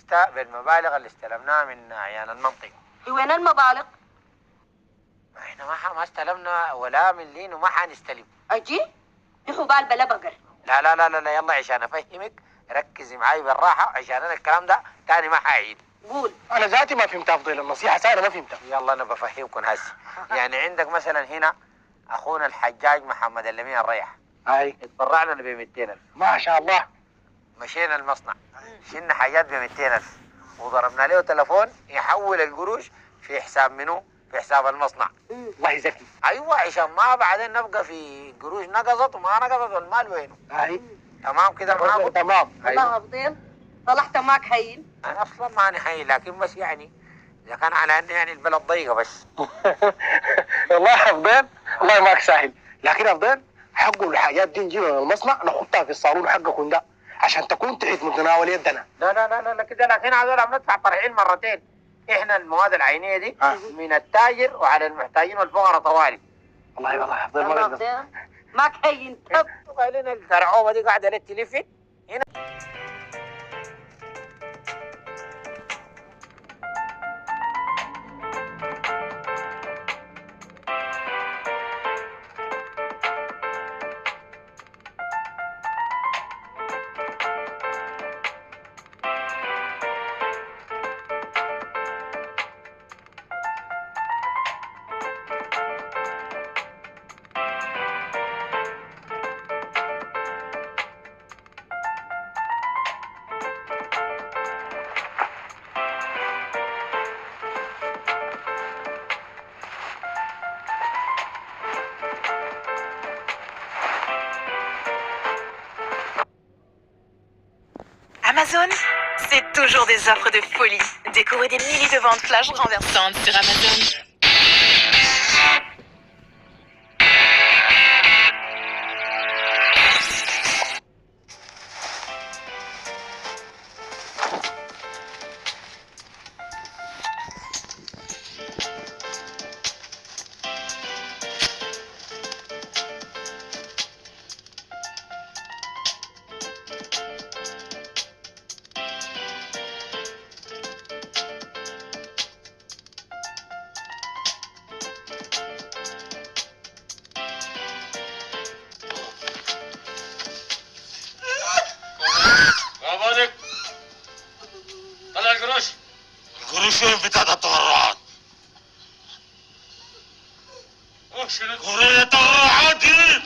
لستة بالمبالغ اللي استلمناها من أعيان المنطقة. وين المبالغ؟ احنا ما استلمنا ولا من لين وما حنستلم. أجي؟ دي حبال بلا بقر. لا لا لا لا يلا عشان أفهمك ركزي معاي بالراحة عشان أنا الكلام ده تاني ما حأعيد. قول. انا ذاتي ما فهمتها فضيل، النصيحه سهله ما فهمتها. يلا أنا بفهمكم هسي. يعني عندك مثلا هنا أخونا الحجاج محمد اللمين الريح. اي اتبرعنا ب 200,000. ما شاء الله. مشينا المصنع شلنا حاجات ب 200,000 وضربنا له تلفون يحول القروش في حساب منو؟ في حساب المصنع. الله يزكي. ايوه عشان ما بعدين نبقى في قروش نقصت وما نقصت المال وينه. اي تمام كده معاكم؟ تمام. والله يا فضيل طلعت معك هين. انا اصلا ماني حي لكن بس يعني اذا كان على انه يعني البلد ضيقه بس. والله يا فضيل الله معك سهل، لكن يا فضيل حقه الحاجات دي نجيبها من المصنع نحطها في الصالون حقكم ده عشان تكون تحت متناول يدنا. لا لا لا لا كده لكن هذول بندفع طرحين مرتين. احنا المواد العينيه دي من التاجر وعلى المحتاجين والفقراء طوالي. والله والله يا فضيل ما والله بقدر. فضيل معك هين تب. وقالنا الترعوبه دي قاعده تلف هنا. Amazon, c'est toujours des offres de folie. Découvrez des milliers de ventes flash renversantes sur Amazon. مالك؟ طلع القروش. القروش فين بتاعت التبرعات؟ وش قروش التبرعات دي؟